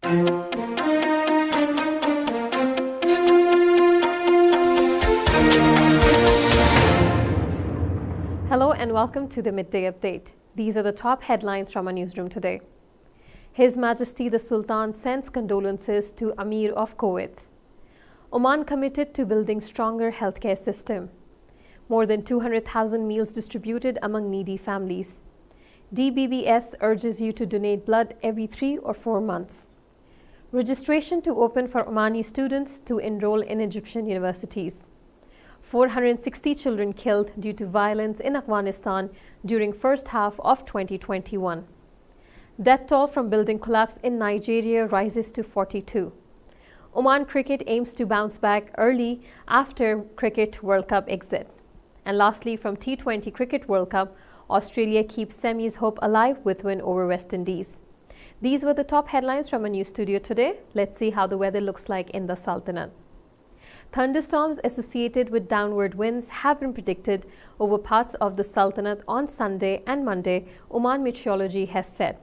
Hello and welcome to the Midday Update. These are the top headlines from our newsroom today. His Majesty the Sultan sends condolences to Emir of Kuwait. Oman committed to building stronger healthcare system. More than 200,000 meals distributed among needy families. DBBS urges you to donate blood every 3 or 4 months. Registration to open for Omani students to enroll in Egyptian universities. 460 children killed due to violence in Afghanistan during first half of 2021. Death toll from building collapse in Nigeria rises to 42. Oman cricket aims to bounce back early after Cricket World Cup exit. And lastly, from T20 Cricket World Cup, Australia keeps semis hope alive with win over West Indies. These were the top headlines from our news studio today. Let's see how the weather looks like in the Sultanate. Thunderstorms associated with downward winds have been predicted over parts of the Sultanate on Sunday and Monday, Oman Meteorology has said.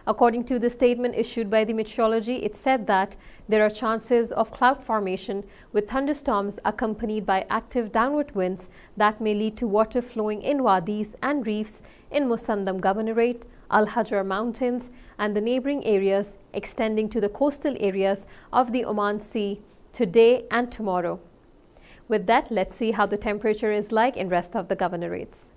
According to the statement issued by the meteorology, it said that there are chances of cloud formation with thunderstorms accompanied by active downward winds that may lead to water flowing in wadis and reefs in Musandam Governorate, Al-Hajar Mountains and the neighboring areas extending to the coastal areas of the Oman Sea today and tomorrow. With that, let's see how the temperature is like in rest of the governorates.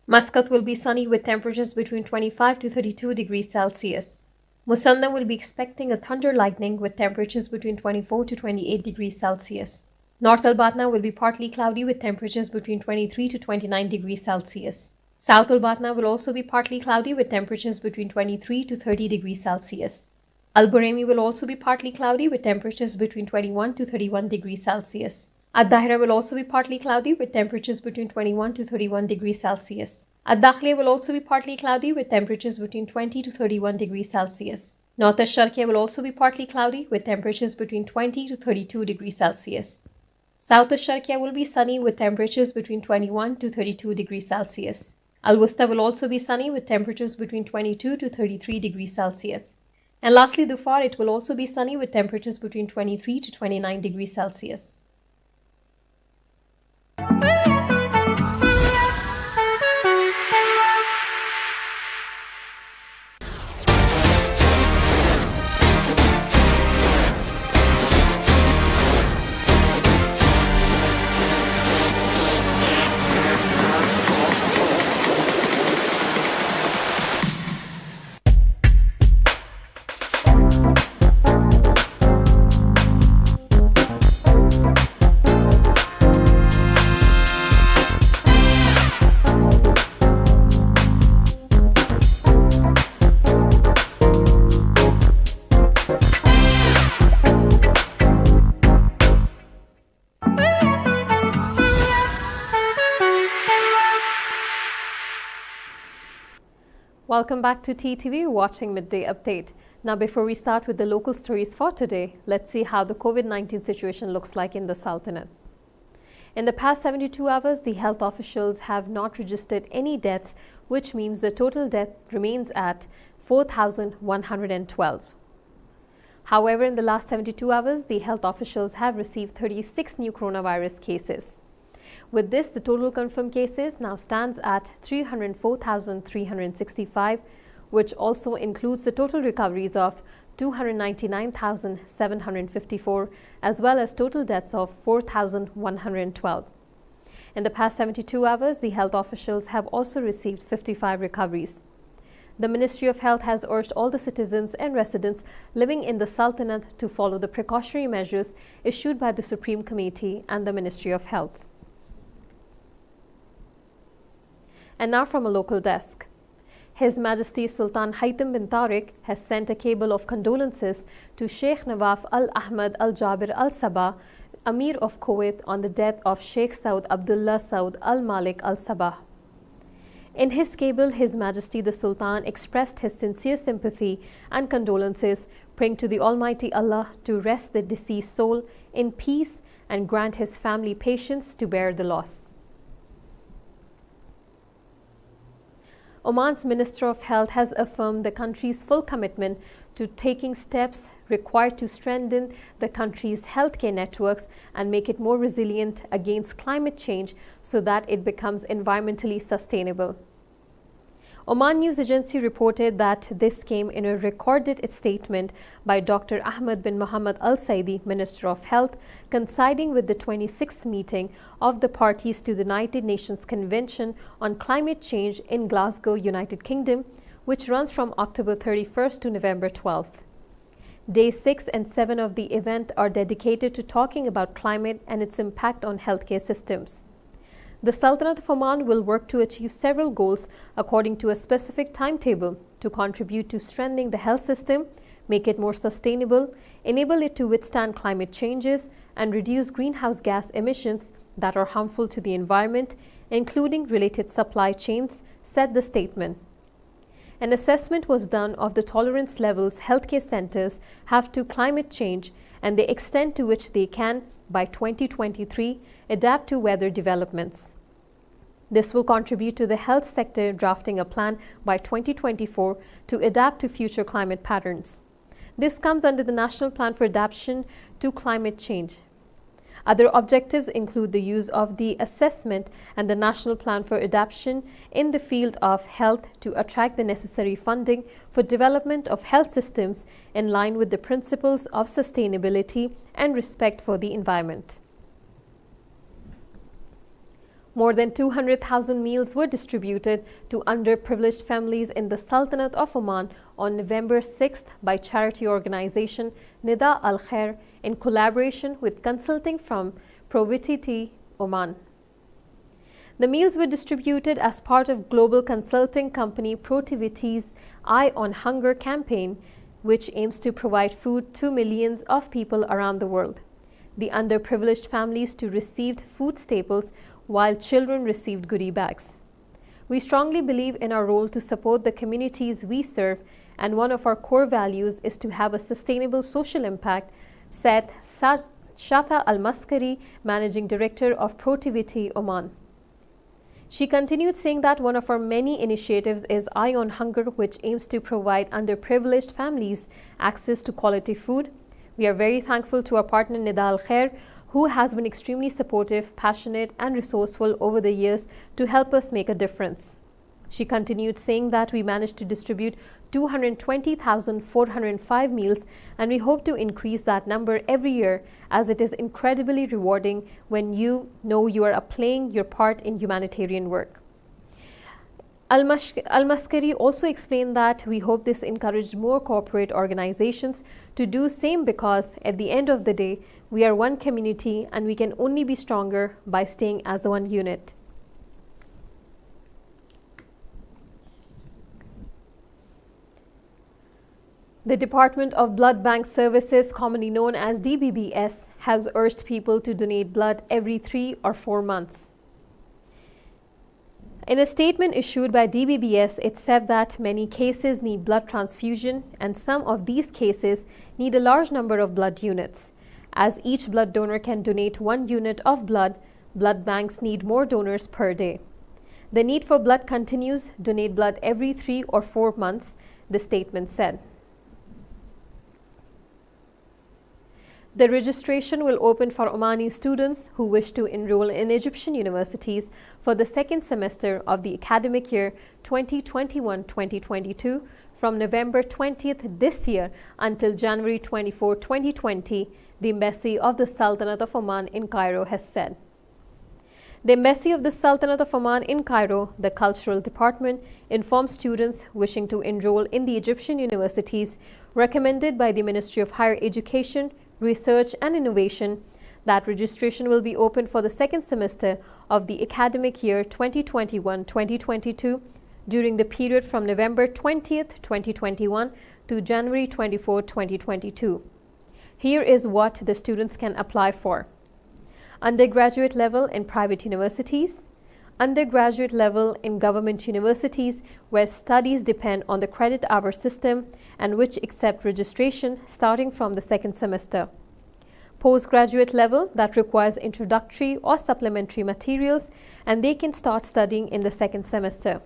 Muscat will be sunny with temperatures between 25 to 32 degrees Celsius. Musandam will be expecting a thunder lightning with temperatures between 24 to 28 degrees Celsius. North Al-Batna will be partly cloudy with temperatures between 23 to 29 degrees Celsius. South Al-Batna will also be partly cloudy with temperatures between 23 to 30 degrees Celsius. Al-Buraymi will also be partly cloudy with temperatures between 21 to 31 degrees Celsius. Ad-Dahira will also be partly cloudy with temperatures between 21 to 31 degrees Celsius. Ad-Dakhliya will also be partly cloudy with temperatures between 20 to 31 degrees Celsius. North Al-Sharqiya will also be partly cloudy with temperatures between 20 to 32 degrees Celsius. South Al-Sharqiya will be sunny with temperatures between 21 to 32 degrees Celsius. Al-Wusta will also be sunny with temperatures between 22 to 33 degrees Celsius. And lastly, Dhufar, it will also be sunny with temperatures between 23 to 29 degrees Celsius. Welcome back to TTV, watching Midday Update. Now, before we start with the local stories for today, let's see how the COVID-19 situation looks like in the Sultanate. In the past 72 hours, the health officials have not registered any deaths, which means the total death remains at 4,112. However, in the last 72 hours, the health officials have received 36 new coronavirus cases. With this, the total confirmed cases now stands at 304,365, which also includes the total recoveries of 299,754, as well as total deaths of 4,112. In the past 72 hours, the health officials have also received 55 recoveries. The Ministry of Health has urged all the citizens and residents living in the Sultanate to follow the precautionary measures issued by the Supreme Committee and the Ministry of Health. And now from a local desk. His Majesty Sultan Haytham bin Tariq has sent a cable of condolences to Sheikh Nawaf Al-Ahmad Al-Jabir Al-Sabah, Emir of Kuwait, on the death of Sheikh Saud Abdullah Saud Al-Malik Al-Sabah. In his cable, His Majesty the Sultan expressed his sincere sympathy and condolences, praying to the Almighty Allah to rest the deceased soul in peace and grant his family patience to bear the loss. Oman's Minister of Health has affirmed the country's full commitment to taking steps required to strengthen the country's healthcare networks and make it more resilient against climate change so that it becomes environmentally sustainable. Oman News Agency reported that this came in a recorded statement by Dr. Ahmed bin Mohammed Al Saidi, Minister of Health, coinciding with the 26th meeting of the parties to the United Nations Convention on Climate Change in Glasgow, United Kingdom, which runs from October 31st to November 12th. Days 6 and 7 of the event are dedicated to talking about climate and its impact on healthcare systems. The Sultanate of Oman will work to achieve several goals according to a specific timetable to contribute to strengthening the health system, make it more sustainable, enable it to withstand climate changes, and reduce greenhouse gas emissions that are harmful to the environment, including related supply chains, said the statement. An assessment was done of the tolerance levels healthcare centers have to climate change and the extent to which they can, by 2023, adapt to weather developments. This will contribute to the health sector drafting a plan by 2024 to adapt to future climate patterns. This comes under the National Plan for Adaptation to Climate Change. Other objectives include the use of the assessment and the National Plan for Adaptation in the field of health to attract the necessary funding for development of health systems in line with the principles of sustainability and respect for the environment. More than 200,000 meals were distributed to underprivileged families in the Sultanate of Oman on November 6th by charity organization Nida Al Khair in collaboration with consulting firm Probity Oman. The meals were distributed as part of global consulting company Protivity's Eye on Hunger campaign, which aims to provide food to millions of people around the world. The underprivileged families too received food staples while children received goodie bags. We strongly believe in our role to support the communities we serve, and one of our core values is to have a sustainable social impact, said Shatha Al-Maskari, Managing Director of Protivity Oman. She continued saying that one of our many initiatives is Eye on Hunger, which aims to provide underprivileged families access to quality food. We are very thankful to our partner Nida Al Khair, who has been extremely supportive, passionate, and resourceful over the years to help us make a difference. She continued saying that we managed to distribute 220,405 meals, and we hope to increase that number every year, as it is incredibly rewarding when you know you are playing your part in humanitarian work. Al-Maskari also explained that we hope this encouraged more corporate organizations to do same, because at the end of the day, we are one community and we can only be stronger by staying as one unit. The Department of Blood Bank Services, commonly known as DBBS, has urged people to donate blood every 3 or 4 months. In a statement issued by DBBS, it said that many cases need blood transfusion, and some of these cases need a large number of blood units. As each blood donor can donate 1 unit of blood, blood banks need more donors per day. The need for blood continues. Donate blood every 3 or 4 months, the statement said. The registration will open for Omani students who wish to enroll in Egyptian universities for the second semester of the academic year 2021-2022 from November 20th this year until January 24, 2020, the Embassy of the Sultanate of Oman in Cairo has said. The Embassy of the Sultanate of Oman in Cairo, the Cultural Department, informs students wishing to enroll in the Egyptian universities recommended by the Ministry of Higher Education, Research and Innovation that registration will be open for the second semester of the academic year 2021-2022 during the period from November 20th, 2021 to January 24, 2022. Here is what the students can apply for. Undergraduate level in private universities, undergraduate level in government universities where studies depend on the credit hour system and which accept registration starting from the second semester. Postgraduate level that requires introductory or supplementary materials and they can start studying in the second semester.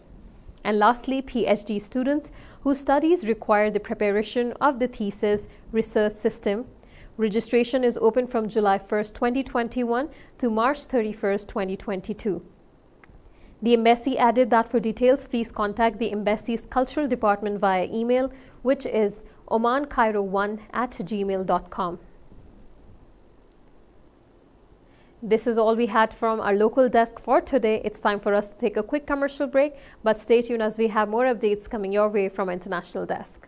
And lastly, PhD students whose studies require the preparation of the thesis research system. Registration is open from July 1st, 2021 to March 31st, 2022. The embassy added that for details, please contact the embassy's cultural department via email, which is omancairo1@gmail.com. This is all we had from our local desk for today. It's time for us to take a quick commercial break, but stay tuned as we have more updates coming your way from our international desk.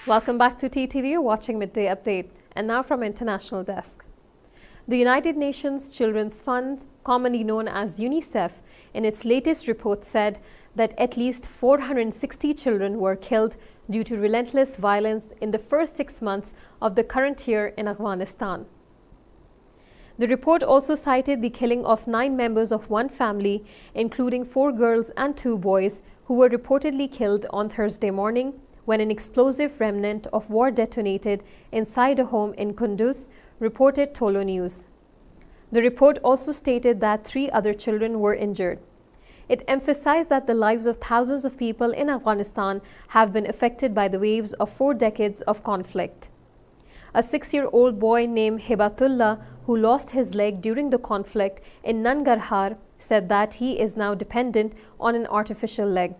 Welcome back to TTV. You're watching Midday Update. And now from International Desk. The United Nations Children's Fund, commonly known as UNICEF, in its latest report said that at least 460 children were killed due to relentless violence in the first 6 months of the current year in Afghanistan. The report also cited the killing of 9 members of one family, including 4 girls and 2 boys, who were reportedly killed on Thursday morning when an explosive remnant of war detonated inside a home in Kunduz, reported Tolo News. The report also stated that 3 other children were injured. It emphasized that the lives of thousands of people in Afghanistan have been affected by the waves of 4 decades of conflict. A 6-year-old boy named Hibatullah, who lost his leg during the conflict in Nangarhar, said that he is now dependent on an artificial leg.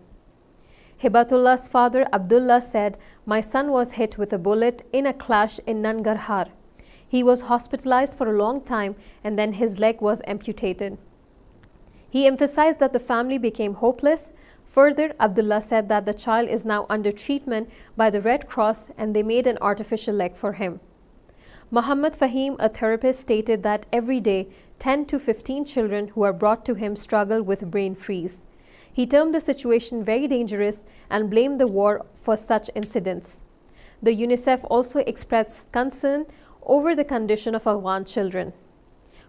Hibatullah's father, Abdullah, said, "My son was hit with a bullet in a clash in Nangarhar. He was hospitalized for a long time and then his leg was amputated." He emphasized that the family became hopeless. Further, Abdullah said that the child is now under treatment by the Red Cross and they made an artificial leg for him. Muhammad Fahim, a therapist, stated that every day 10 to 15 children who are brought to him struggle with brain freeze. He termed the situation very dangerous and blamed the war for such incidents. The UNICEF also expressed concern over the condition of Afghan children.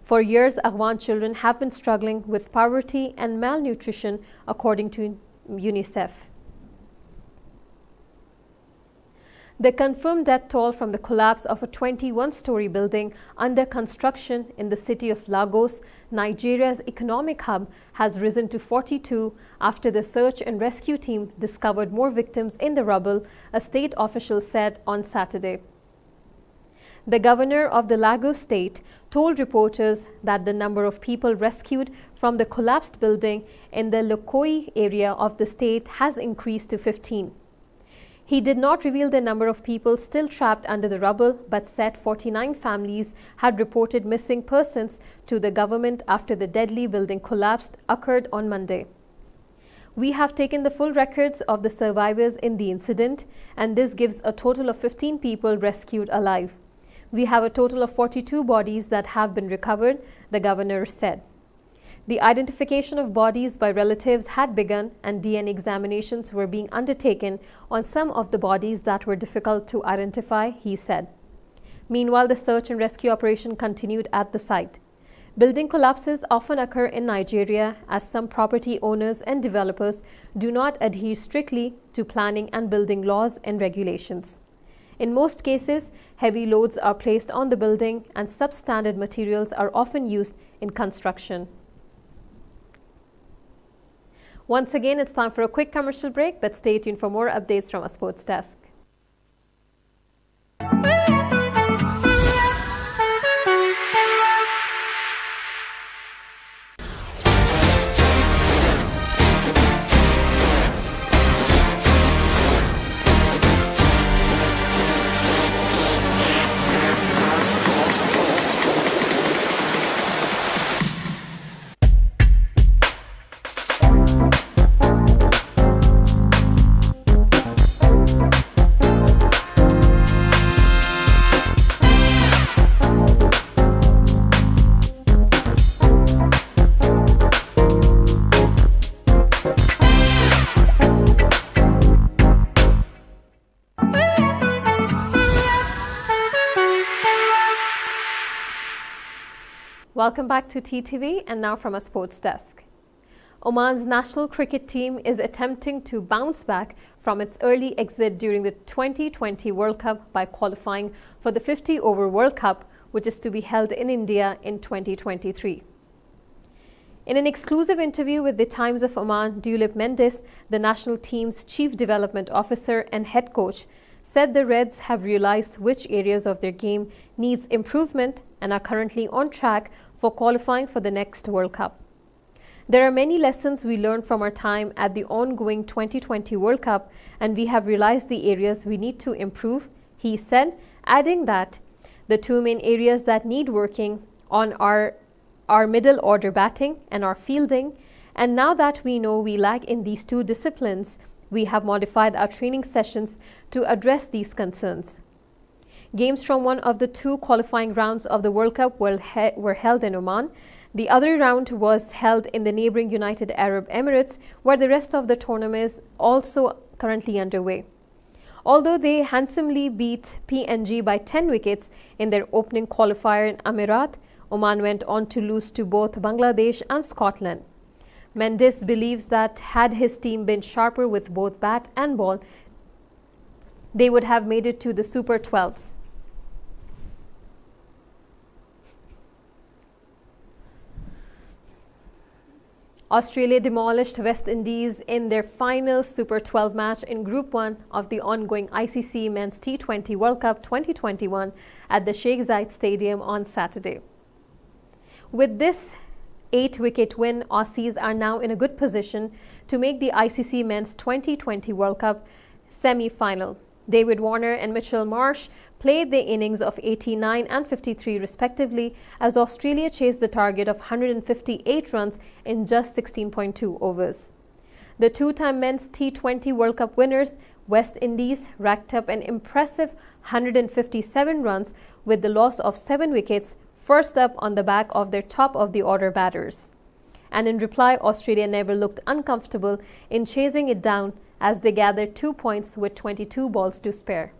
For years, Afghan children have been struggling with poverty and malnutrition, according to UNICEF. The confirmed death toll from the collapse of a 21-story building under construction in the city of Lagos, Nigeria's economic hub, has risen to 42 after the search and rescue team discovered more victims in the rubble, a state official said on Saturday. The governor of the Lagos state told reporters that the number of people rescued from the collapsed building in the Lokoi area of the state has increased to 15. He did not reveal the number of people still trapped under the rubble, but said 49 families had reported missing persons to the government after the deadly building collapse occurred on Monday. "We have taken the full records of the survivors in the incident, and this gives a total of 15 people rescued alive. We have a total of 42 bodies that have been recovered," the governor said. The identification of bodies by relatives had begun and DNA examinations were being undertaken on some of the bodies that were difficult to identify, he said. Meanwhile, the search and rescue operation continued at the site. Building collapses often occur in Nigeria as some property owners and developers do not adhere strictly to planning and building laws and regulations. In most cases, heavy loads are placed on the building and substandard materials are often used in construction. Once again, it's time for a quick commercial break, but stay tuned for more updates from our sports desk. Welcome back to TTV, and now from a sports desk. Oman's national cricket team is attempting to bounce back from its early exit during the 2020 World Cup by qualifying for the 50-over World Cup, which is to be held in India in 2023. In an exclusive interview with the Times of Oman, Dulip Mendes, the national team's chief development officer and head coach, said the Reds have realized which areas of their game needs improvement and are currently on track for qualifying for the next World Cup. There are many lessons we learned from our time at the ongoing 2020 World Cup, and we have realized the areas we need to improve, he said, adding that the two main areas that need working on are our middle order batting and our fielding, and now that we know we lack in these two disciplines, we have modified our training sessions to address these concerns. Games from one of the two qualifying rounds of the World Cup were held in Oman. The other round was held in the neighboring United Arab Emirates, where the rest of the tournament is also currently underway. Although they handsomely beat PNG by 10 wickets in their opening qualifier in Emirat, Oman went on to lose to both Bangladesh and Scotland. Mendes believes that had his team been sharper with both bat and ball, they would have made it to the Super 12s. Australia demolished West Indies in their final Super 12 match in Group 1 of the ongoing ICC Men's T20 World Cup 2021 at the Sheikh Zayed Stadium on Saturday. With this 8-wicket win, Aussies are now in a good position to make the ICC Men's 2020 World Cup semi-final. David Warner and Mitchell Marsh played the innings of 89 and 53 respectively as Australia chased the target of 158 runs in just 16.2 overs. The two-time Men's T20 World Cup winners, West Indies, racked up an impressive 157 runs with the loss of 7 wickets, first up on the back of their top-of-the-order batters. And in reply, Australia never looked uncomfortable in chasing it down as they gathered 2 points with 22 balls to spare.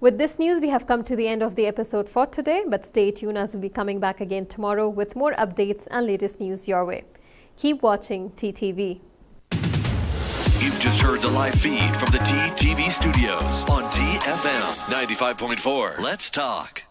With this news, we have come to the end of the episode for today, but stay tuned as we'll be coming back again tomorrow with more updates and latest news your way. Keep watching TTV. You've just heard the live feed from the TTV studios on TFM 95.4. Let's talk.